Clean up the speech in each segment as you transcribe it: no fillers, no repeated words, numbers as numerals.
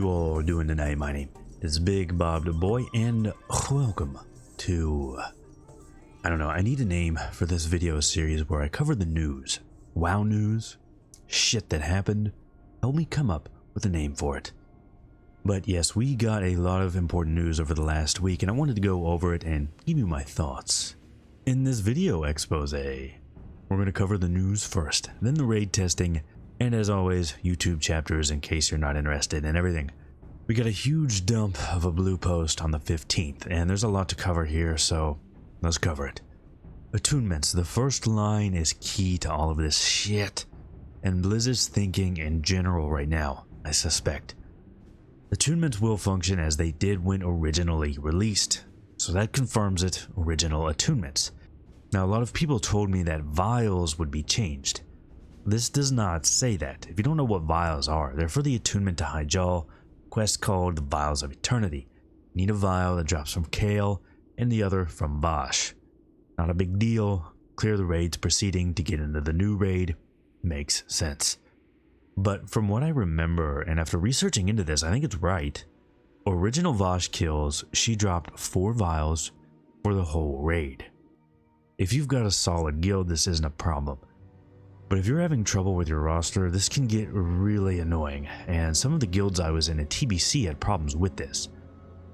you all doing tonight? My name is Bigbobbedboi and welcome to, I don't know, I need a name for this video series where I cover the news. WoW news, shit that happened. Help me come up with a name for it. But yes, we got a lot of important news over the last week and I wanted to go over it and give you my thoughts. In this video expose, we're going to cover the news first, then the raid testing, and as always, YouTube chapters in case you're not interested in everything. We got a huge dump of a blue post on the 15th, and there's a lot to cover here, so let's cover it. Attunements, the first line is key to all of this shit, and Blizzard's thinking in general right now, I suspect. Attunements will function as they did when originally released, so that confirms it, original attunements. Now a lot of people told me that vials would be changed. This does not say that. If you don't know what vials are, they're for the attunement to Hyjal, quest called the Vials of Eternity. You need a vial that drops from Kale and the other from Vosh. Not a big deal. Clear the raids proceeding to get into the new raid. Makes sense. But from what I remember, and after researching into this, I think it's right. Original Vosh kills, she dropped 4 vials for the whole raid. If you've got a solid guild, this isn't a problem. But if you're having trouble with your roster, this can get really annoying, and some of the guilds I was in at TBC had problems with this.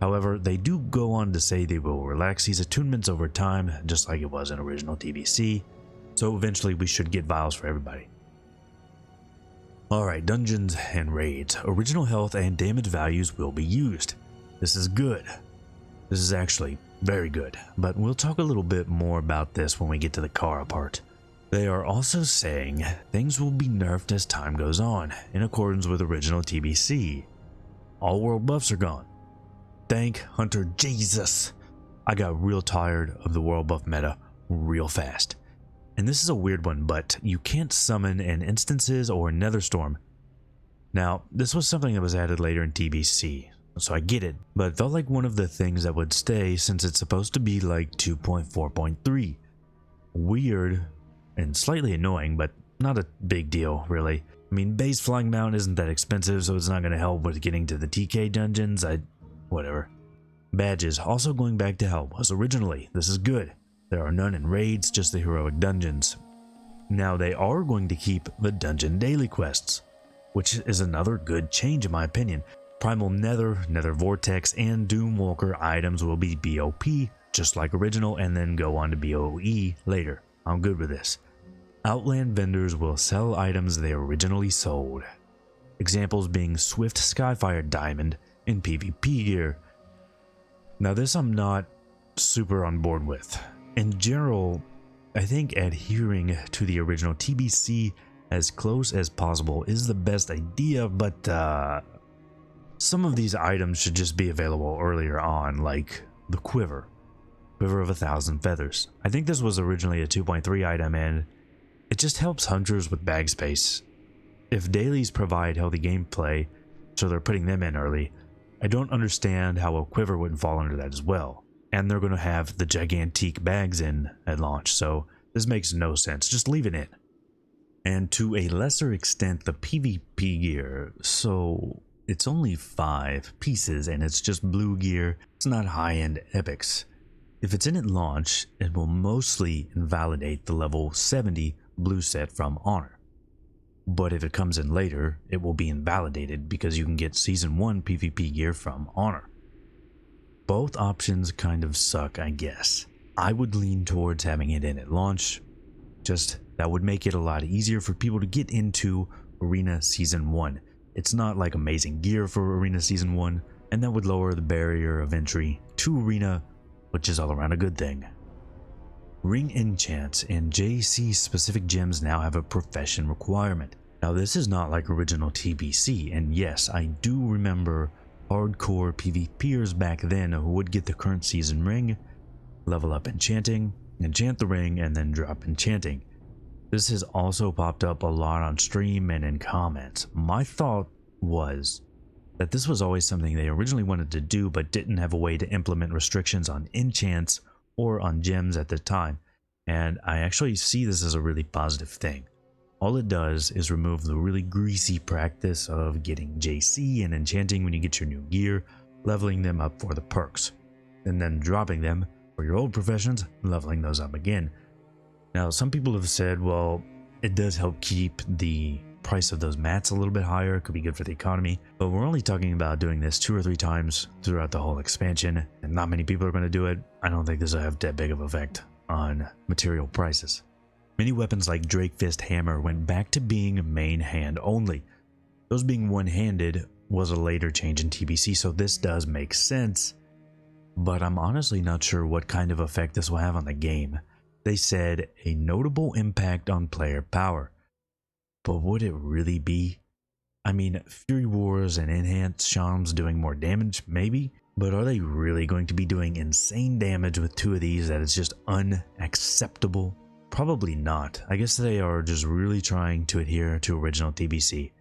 However, they do go on to say they will relax these attunements over time, just like it was in original TBC, so eventually we should get vials for everybody. Alright, dungeons and raids. Original health and damage values will be used. This is good. This is actually very good, but we'll talk a little bit more about this when we get to the Kara part. They are also saying things will be nerfed as time goes on, in accordance with original TBC. All world buffs are gone. Thank Hunter Jesus. I got real tired of the world buff meta real fast. And this is a weird one, but you can't summon in instances or Nether Storm. Now, this was something that was added later in TBC, so I get it, but it felt like one of the things that would stay since it's supposed to be like 2.4.3. Weird. And slightly annoying, but not a big deal, really. I mean, base flying mount isn't that expensive, so it's not going to help with getting to the TK dungeons. Whatever. Badges, also going back to how it was originally. This is good. There are none in raids, just the heroic dungeons. Now they are going to keep the dungeon daily quests, which is another good change in my opinion. Primal Nether, Nether Vortex, and Doomwalker items will be BOP, just like original, and then go on to BOE later. I'm good with this. Outland vendors will sell items they originally sold. Examples being Swift Skyfire Diamond and PvP gear. Now this I'm not super on board with. In general, I think adhering to the original TBC as close as possible is the best idea, but some of these items should just be available earlier on, like the Quiver of 1,000 feathers. I think this was originally a 2.3 item and it just helps hunters with bag space. If dailies provide healthy gameplay, so they're putting them in early, I don't understand how a quiver wouldn't fall under that as well. And they're going to have the gigantic bags in at launch, so this makes no sense. Just leave it in. And to a lesser extent, the PvP gear. So it's only 5 pieces and it's just blue gear. It's not high-end epics. If it's in at launch, it will mostly invalidate the level 70 blue set from Honor. But if it comes in later, it will be invalidated because you can get Season 1 PvP gear from Honor. Both options kind of suck, I guess. I would lean towards having it in at launch. Just that would make it a lot easier for people to get into Arena Season 1. It's not like amazing gear for Arena Season 1, and that would lower the barrier of entry to Arena, which is all around a good thing. Ring Enchants and JC specific gems now have a profession requirement. Now this is not like original TBC, and yes, I do remember hardcore PvPers back then who would get the current season ring, level up enchanting, enchant the ring, and then drop enchanting. This has also popped up a lot on stream and in comments. My thought was that this was always something they originally wanted to do but didn't have a way to implement restrictions on enchants or on gems at the time, and I actually see this as a really positive thing. All it does is remove the really greasy practice of getting JC and enchanting when you get your new gear, leveling them up for the perks, and then dropping them for your old professions, leveling those up again. Now, some people have said, well, it does help keep the price of those mats a little bit higher. It could be good for the economy, but we're only talking about doing this 2 or 3 times throughout the whole expansion, and not many people are going to do it. I don't think this will have that big of an effect on material prices. Many weapons like Drake Fist Hammer went back to being main hand only. Those being one-handed was a later change in TBC, so this does make sense, but I'm honestly not sure what kind of effect this will have on the game. They said a notable impact on player power. But would it really be? I mean, Fury Wars and Enhanced Shams doing more damage, maybe? But are they really going to be doing insane damage with 2 of these that is just unacceptable? Probably not. I guess they are just really trying to adhere to original TBC.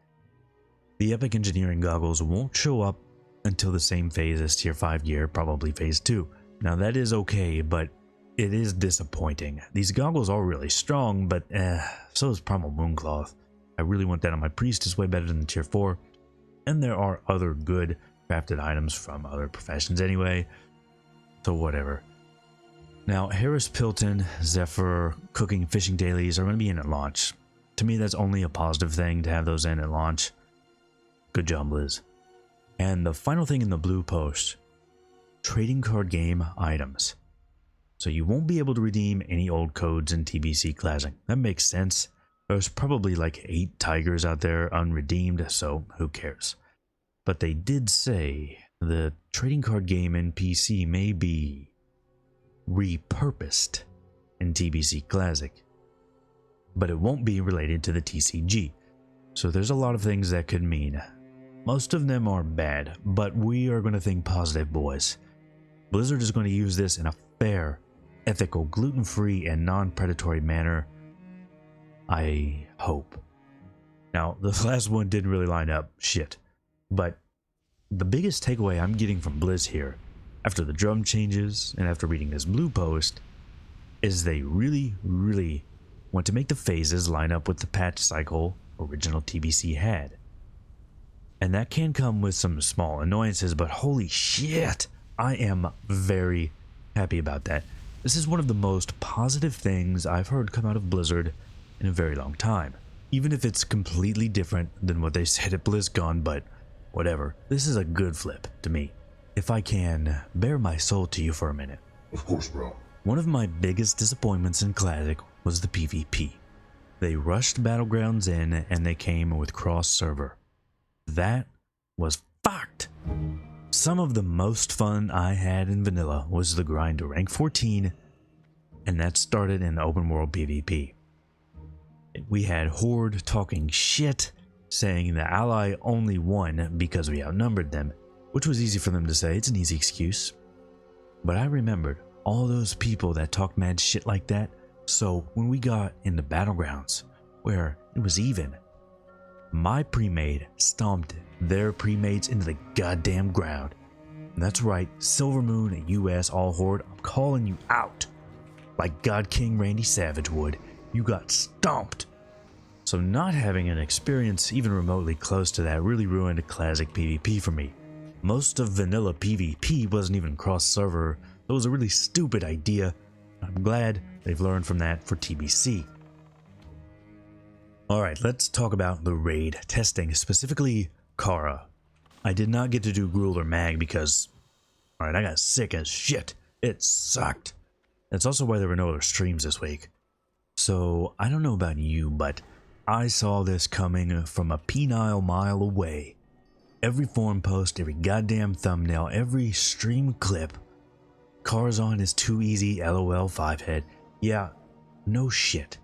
The Epic Engineering Goggles won't show up until the same phase as Tier 5 gear, probably Phase 2. Now that is okay, but it is disappointing. These goggles are really strong, but so is Primal Mooncloth. I really want that on my priest. It's way better than the Tier 4. And there are other good crafted items from other professions anyway. So whatever. Now, Harris Pilton, Zephyr, Cooking, Fishing Dailies are going to be in at launch. To me, that's only a positive thing to have those in at launch. Good job, Liz. And the final thing in the blue post, trading card game items. So you won't be able to redeem any old codes in TBC Classic. That makes sense. There's probably like 8 tigers out there unredeemed, so who cares? But they did say the trading card game NPC may be repurposed in TBC Classic, but it won't be related to the TCG. So there's a lot of things that could mean. Most of them are bad, but we are going to think positive, boys. Blizzard is going to use this in a fair, ethical, gluten-free, and non-predatory manner. I hope. Now, the last one didn't really line up, shit. But the biggest takeaway I'm getting from Blizz here, after the drum changes and after reading this blue post, is they really want to make the phases line up with the patch cycle original TBC had. And that can come with some small annoyances, but holy shit, I am very happy about that. This is one of the most positive things I've heard come out of Blizzard in a very long time. Even if it's completely different than what they said at BlizzCon, but whatever. This is a good flip to me. If I can bare my soul to you for a minute. Of course, bro. One of my biggest disappointments in Classic was the PvP. They rushed Battlegrounds in and they came with cross-server. That was fucked. Some of the most fun I had in vanilla was the grind to rank 14, and that started in open world PvP. We had Horde talking shit, saying the ally only won because we outnumbered them, which was easy for them to say. It's an easy excuse. But I remembered all those people that talked mad shit like that, so when we got into Battlegrounds, where it was even, my pre-made stomped their pre-mates into the goddamn ground. And that's right, Silver Moon, US, all Horde, I'm calling you out. Like God King Randy Savage would, you got stomped. So not having an experience even remotely close to that really ruined Classic PvP for me. Most of vanilla PvP wasn't even cross-server. It was a really stupid idea. I'm glad they've learned from that for TBC. Alright, let's talk about the raid testing, specifically Kara. I did not get to do Gruul or Mag because, alright, I got sick as shit. It sucked. That's also why there were no other streams this week. So, I don't know about you, but I saw this coming from a penile mile away. Every forum post, every goddamn thumbnail, every stream clip. Karazhan is too easy, LOL 5-head. Yeah, no shit.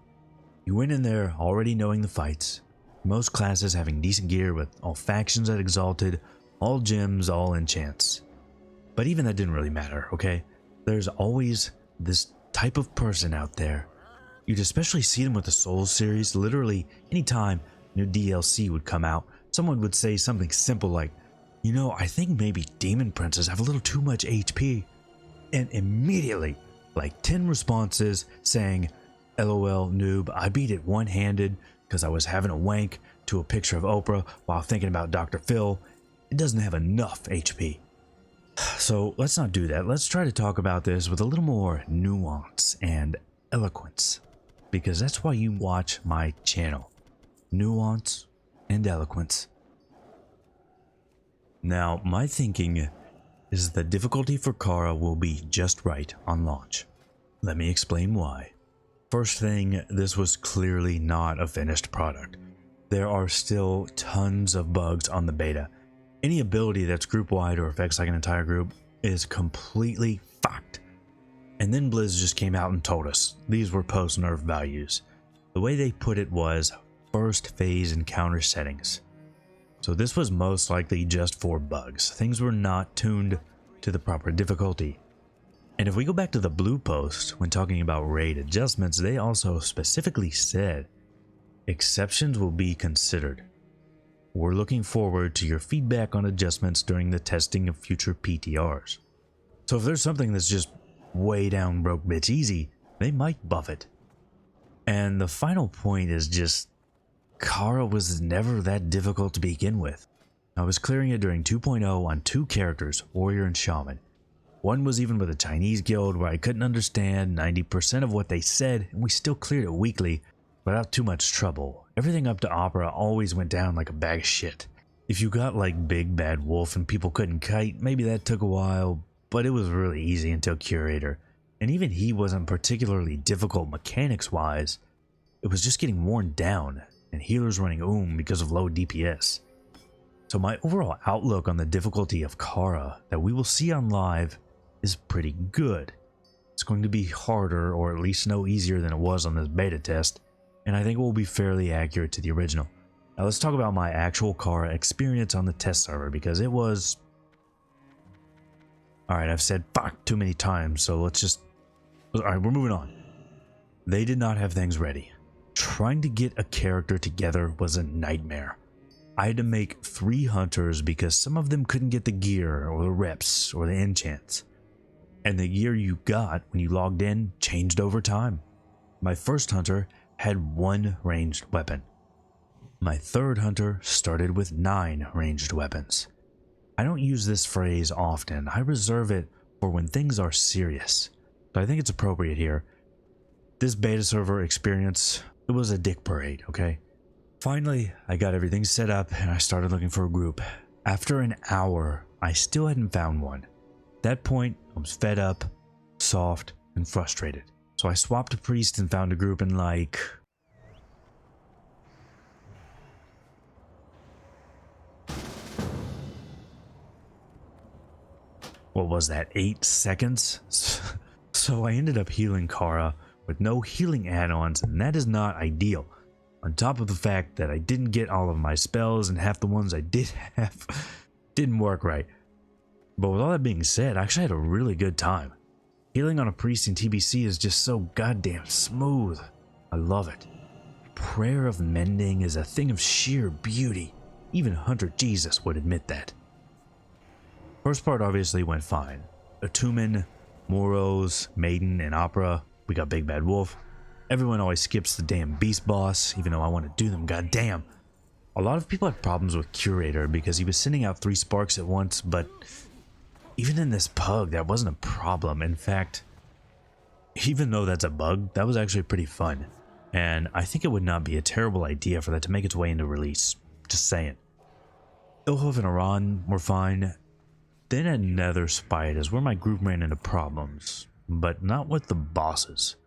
You went in there already knowing the fights. Most classes having decent gear with all factions at Exalted, all gems, all enchants. But even that didn't really matter, okay? There's always this type of person out there. You'd especially see them with the Souls series. Literally, anytime new DLC would come out, someone would say something simple like, you know, I think maybe Demon Princes have a little too much HP. And immediately, like 10 responses saying, LOL noob, I beat it one-handed, because I was having a wank to a picture of Oprah while thinking about Dr. Phil. It doesn't have enough HP. So let's not do that. Let's try to talk about this with a little more nuance and eloquence, because that's why you watch my channel. Nuance and eloquence. Now, my thinking is the difficulty for Kara will be just right on launch. Let me explain why. First thing, this was clearly not a finished product. There are still tons of bugs on the beta. Any ability that's group-wide or affects like an entire group is completely fucked. And then Blizz just came out and told us these were post-nerf values. The way they put it was first phase encounter settings. So this was most likely just for bugs. Things were not tuned to the proper difficulty. And if we go back to the blue post, when talking about raid adjustments, they also specifically said exceptions will be considered. We're looking forward to your feedback on adjustments during the testing of future PTRs. So if there's something that's just way down broke bitch easy, they might buff it. And the final point is just, Kara was never that difficult to begin with. I was clearing it during 2.0 on 2 characters, Warrior and Shaman. One was even with a Chinese guild where I couldn't understand 90% of what they said, and we still cleared it weekly without too much trouble. Everything up to Opera always went down like a bag of shit. If you got like Big Bad Wolf and people couldn't kite, maybe that took a while, but it was really easy until Curator. And even he wasn't particularly difficult mechanics wise. It was just getting worn down, and healers running because of low DPS. So my overall outlook on the difficulty of Kara that we will see on live is pretty good. It's going to be harder, or at least no easier than it was on this beta test, and I think it will be fairly accurate to the original. Now let's talk about my actual Kara experience on the test server, because it was... Alright, I've said fuck too many times, so let's just... Alright, we're moving on. They did not have things ready. Trying to get a character together was a nightmare. I had to make 3 hunters because some of them couldn't get the gear, or the reps, or the enchants. And the gear you got when you logged in changed over time. My first hunter had 1 ranged weapon. My third hunter started with 9 ranged weapons. I don't use this phrase often. I reserve it for when things are serious, but I think it's appropriate here. This beta server experience, it was a dick parade, okay? Finally, I got everything set up and I started looking for a group. After an hour, I still hadn't found one. At that point, I was fed up, soft, and frustrated. So I swapped a priest and found a group in like... what was that, 8 seconds? So I ended up healing Kara with no healing add-ons, and that is not ideal. On top of the fact that I didn't get all of my spells, and half the ones I did have didn't work right. But with all that being said, I actually had a really good time. Healing on a priest in TBC is just so goddamn smooth. I love it. Prayer of Mending is a thing of sheer beauty. Even Hunter Jesus would admit that. First part obviously went fine. Attunements, Moros, Maiden, and Opera. We got Big Bad Wolf. Everyone always skips the damn Beast Boss, even though I want to do them, goddamn. A lot of people had problems with Curator because he was sending out 3 sparks at once, but even in this pug, that wasn't a problem. In fact, even though that's a bug, that was actually pretty fun. And I think it would not be a terrible idea for that to make its way into release. Just saying. Ilhoof and Iran were fine. Then at Nether Spite is where my group ran into problems, but not with the bosses.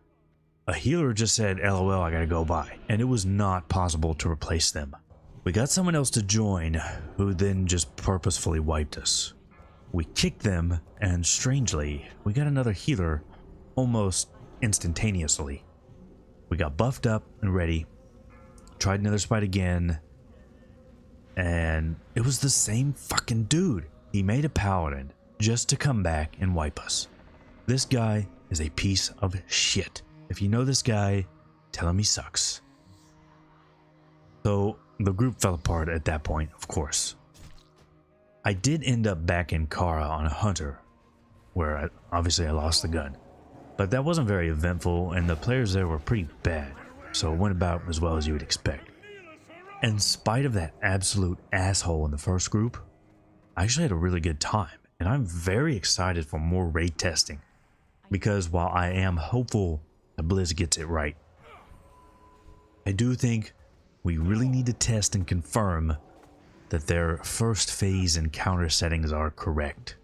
A healer just said, LOL, I gotta go by, and it was not possible to replace them. We got someone else to join, who then just purposefully wiped us. We kicked them, and strangely, we got another healer almost instantaneously. We got buffed up and ready, tried Nether Spite again, and it was the same fucking dude. He made a paladin just to come back and wipe us. This guy is a piece of shit. If you know this guy, tell him he sucks. So the group fell apart at that point, of course. I did end up back in Kara on a hunter, where obviously I lost the gun. But that wasn't very eventful, and the players there were pretty bad, so it went about as well as you would expect. in spite of that absolute asshole in the first group, I actually had a really good time, and I'm very excited for more raid testing, because while I am hopeful that Blizz gets it right, I do think we really need to test and confirm that their first phase encounter settings are correct.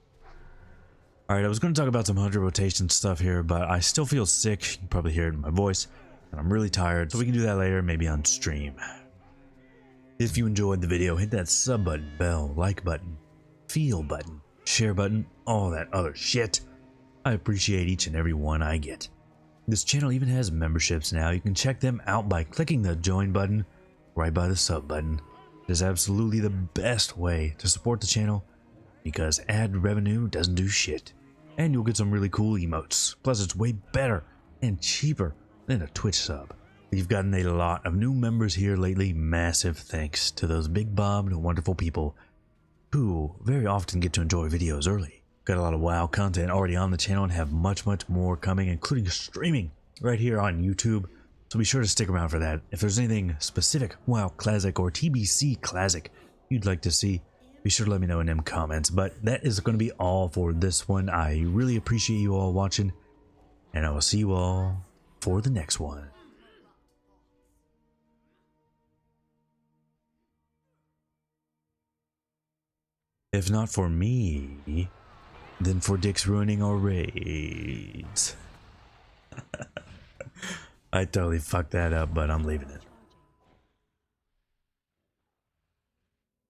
Alright, I was going to talk about some 100 rotation stuff here, but I still feel sick. You can probably hear it in my voice, and I'm really tired, so we can do that later, maybe on stream. If you enjoyed the video, hit that sub button, bell, like button, feel button, share button, all that other shit. I appreciate each and every one I get. This channel even has memberships now. You can check them out by clicking the join button right by the sub button. It is absolutely the best way to support the channel because ad revenue doesn't do shit. And you'll get some really cool emotes. Plus it's way better and cheaper than a Twitch sub. We've gotten a lot of new members here lately. Massive thanks to those big bobbed wonderful people who very often get to enjoy videos early. Got a lot of WoW content already on the channel and have much more coming, including streaming right here on YouTube. So be sure to stick around for that. If there's anything specific, WoW Classic or TBC Classic you'd like to see, be sure to let me know in them comments. But that is going to be all for this one. I really appreciate you all watching, and I will see you all for the next one. If not for me, then for Dick's ruining our raids. I totally fucked that up, but I'm leaving it.